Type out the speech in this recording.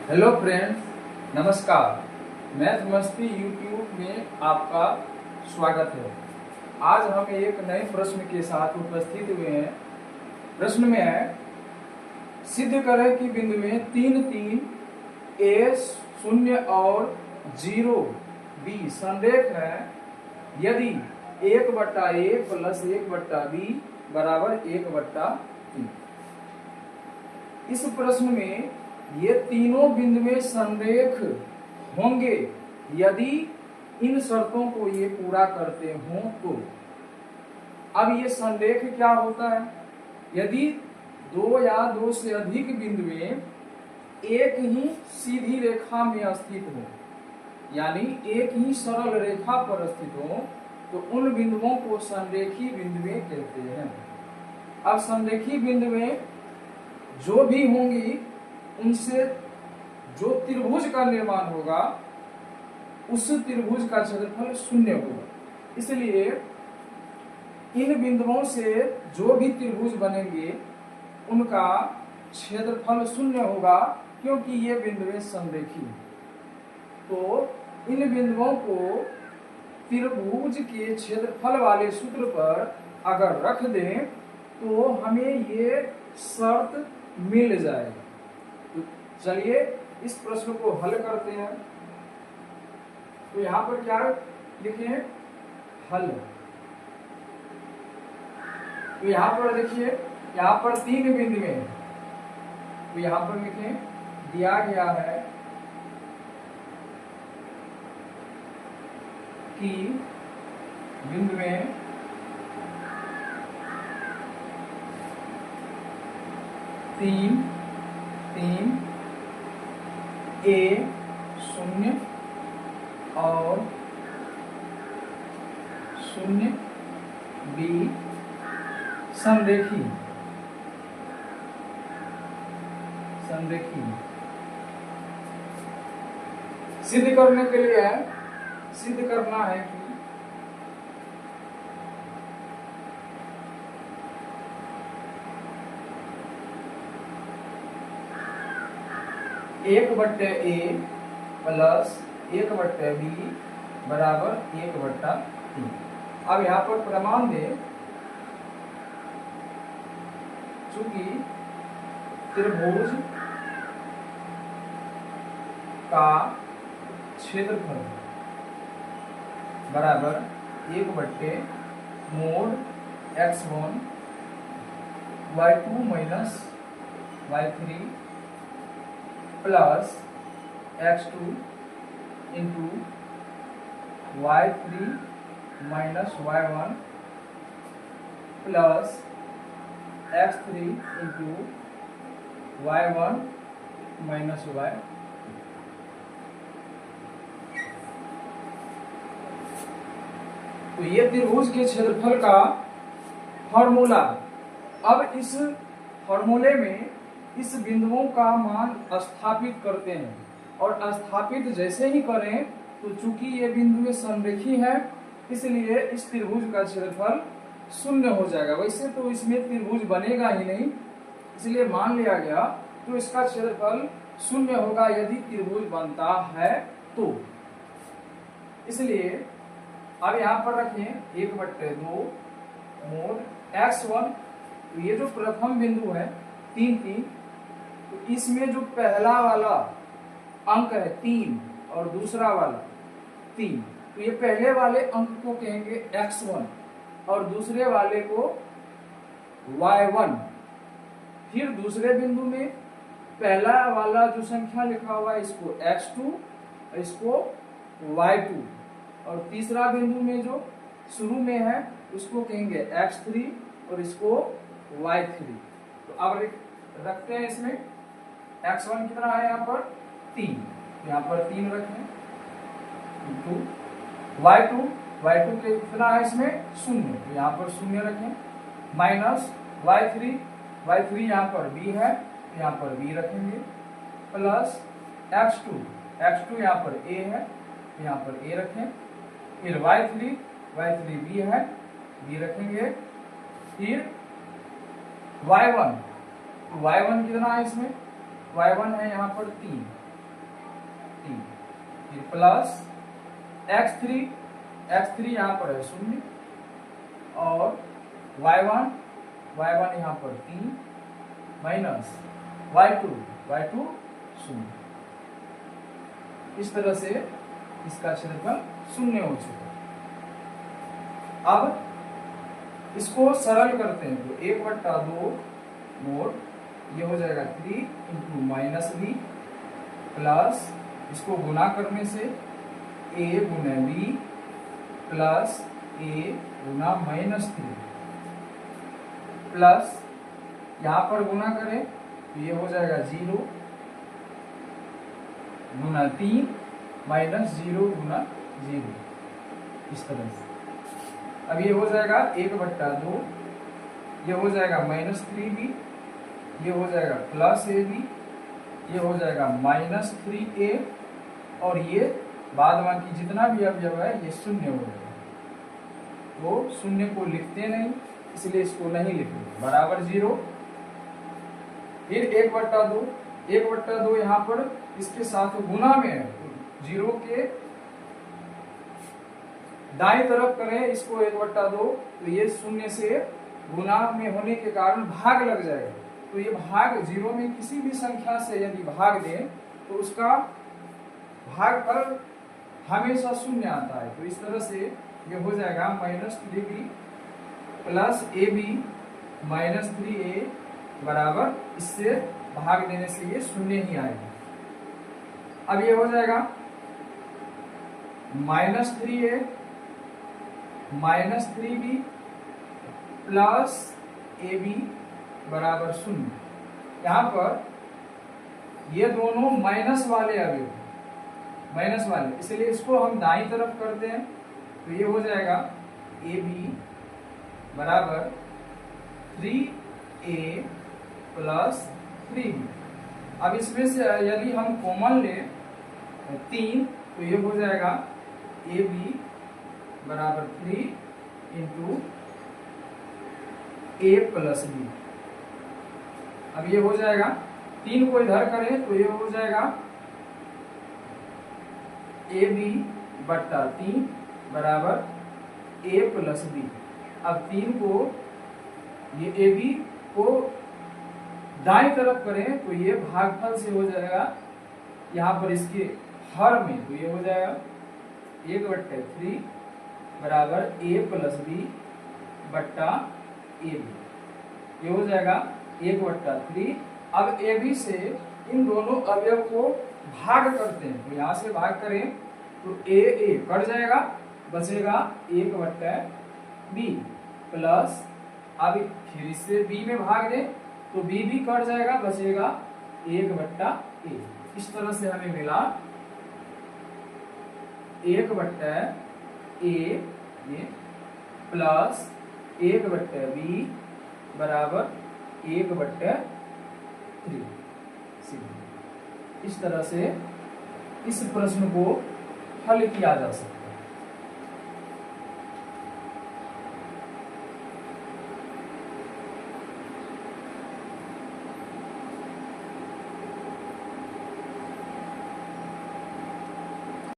Hello friends, नमस्कार। Math मस्ती YouTube में आपका स्वागत है। आज हम एक नए प्रश्न के साथ उपस्थित हुए हैं। प्रश्न में है, सिद्ध करें कि बिंदु में 3 A 0 और 0 B संरेख है यदि 1/A प्लस 1/B बराबर 1/3। इस प्रश्न में ये तीनों बिंदुएं संरेख होंगे यदि इन शर्तों को ये पूरा करते हों तो। अब ये संरेख क्या होता है? यदि दो या दो से अधिक बिंदुएं एक ही सीधी रेखा में स्थित हो, यानी एक ही सरल रेखा पर स्थित हो, तो उन बिंदुओं को संरेखी बिंदुएं कहते हैं। अब संरेखी बिंदुएं जो भी होंगी उनसे जो त्रिभुज का निर्माण होगा उस त्रिभुज का क्षेत्रफल 0 होगा। इसलिए इन बिंदुओं से जो भी त्रिभुज बनेंगे उनका क्षेत्रफल 0 होगा, क्योंकि ये बिंदुएं संरेखी हैं। तो इन बिंदुओं को त्रिभुज के क्षेत्रफल वाले सूत्र पर अगर रख दें तो हमें ये शर्त मिल जाएगी। तो चलिए इस प्रश्न को हल करते हैं। तो यहाँ पर क्या लिखें? हल। तो यहाँ पर देखिए, यहाँ पर 3 बिंदु हैं। तो यहाँ पर लिखें, दिया गया है कि बिंदु में तीन A 0 और 0 B संरेखी सिद्ध करने के लिए सिद्ध करना है कि एक बट्टे A प्लस 1/B बराबर 1/3। अब यहाँ पर प्रमाण दे, चूंकि त्रिभुज का क्षेत्रफल बराबर 1/mod x1 y2 minus y3 plus x2 into y3 minus y1 plus x3 into y1 minus y। तो ये त्रिभुज के क्षेत्रफल का फॉर्मूला। अब इस फॉर्मूले में इस बिंदुओं का मान स्थापित करते हैं, और स्थापित जैसे ही करें तो चूंकि ये बिंदुएं संरेखी हैं इसलिए इस त्रिभुज का क्षेत्रफल 0 हो जाएगा। वैसे तो इसमें त्रिभुज बनेगा ही नहीं, इसलिए मान लिया गया तो इसका क्षेत्रफल 0 होगा यदि त्रिभुज बनता है तो। इसलिए अब यहाँ पर रखें 1/2 mod x1। तो ये जो प्रथम बिंदु है 3, तो इसमें जो पहला वाला अंक है 3 और दूसरा वाला 3, तो ये पहले वाले अंक को कहेंगे x1 और दूसरे वाले को y1। फिर दूसरे बिंदु में पहला वाला जो संख्या लिखा हुआ है इसको x2, इसको y2, और तीसरा बिंदु में जो शुरू में है उसको कहेंगे x3 और इसको y3। तो अब रखते हैं इसमें x1 कितना है यहाँ पर 3, यहाँ पर 3 रखें, इंटू y2 के कितना है इसमें 0, तो यहाँ पर 0 रखें, माइनस y3 यहाँ पर b है, यहाँ पर b रखेंगे, प्लस x2 यहाँ पर a है, यहाँ पर a रखें, फिर y3 b है, b रखेंगे, फिर y1 कितना है इसमें, y1 है यहाँ पर 3, 3, फिर प्लस x3 यहाँ पर है 0 और y1 यहाँ पर 3 माइनस y2 0। इस तरह से इसका क्षेत्रफल 0 हो चुका। अब इसको सरल करते हैं तो 1/2 मोड ये हो जाएगा 3 इंटू माइनस बी प्लस इसको गुना करने से a Guna b plus a Guna -3 plus यहाँ पर गुना करें तो ये हो जाएगा 0 गुना 3 माइनस 0 गुना 0। इस तरह से अब ये हो जाएगा 1/2, ये हो जाएगा -3b, ये हो जाएगा प्लस ab, ये हो जाएगा -3a और ये बाद बाकी जितना भी अवयव है ये 0 हो जाएगा। वो 0 को लिखते नहीं इसलिए इसको नहीं लिखेंगे, बराबर 0। फिर 1/2 यहाँ पर इसके साथ गुना में है, 0 के दाएं तरफ करें इसको 1/2 तो ये 0 से गुना में होने के कारण भाग लग जाएगा। तो ये भाग 0 में किसी भी संख्या से यदि भाग दें तो उसका भागफल हमेशा 0 आता है। तो इस तरह से ये हो जाएगा -3b प्लस ab -3a बराबर, इससे भाग देने से ये 0 ही आएगा। अब ये हो जाएगा -3a -3b प्लस ab बराबर 0। यहाँ पर ये दोनों माइनस वाले अवयव, माइनस वाले, इसलिए इसको हम दाईं तरफ करते हैं तो ये हो जाएगा ab बराबर 3a प्लस 3b। अब इसमें से यदि हम कॉमन ले 3 तो ये हो जाएगा ab बराबर 3 इंटू a प्लस b। अब ये हो जाएगा 3 को इधर करें तो ये हो जाएगा ab/3 बराबर a प्लस b। अब 3 को ये ab को दाएं तरफ करें तो ये भागफल से हो जाएगा यहाँ पर इसके हर में, तो ये हो जाएगा 1/3 बराबर a प्लस b बट्टा ab। ये हो जाएगा 1/3। अब ab से इन दोनों अवयव को भाग करते हैं तो यहाँ से भाग करें तो a कट जाएगा, बचेगा 1/b प्लस, अब फिर इससे b में भाग दें तो b भी कट जाएगा, बचेगा 1/a। इस तरह से हमें मिला 1/a प्लस 1/b बराबर 1/3। इस तरह से इस प्रश्न को हल किया जा सकता है।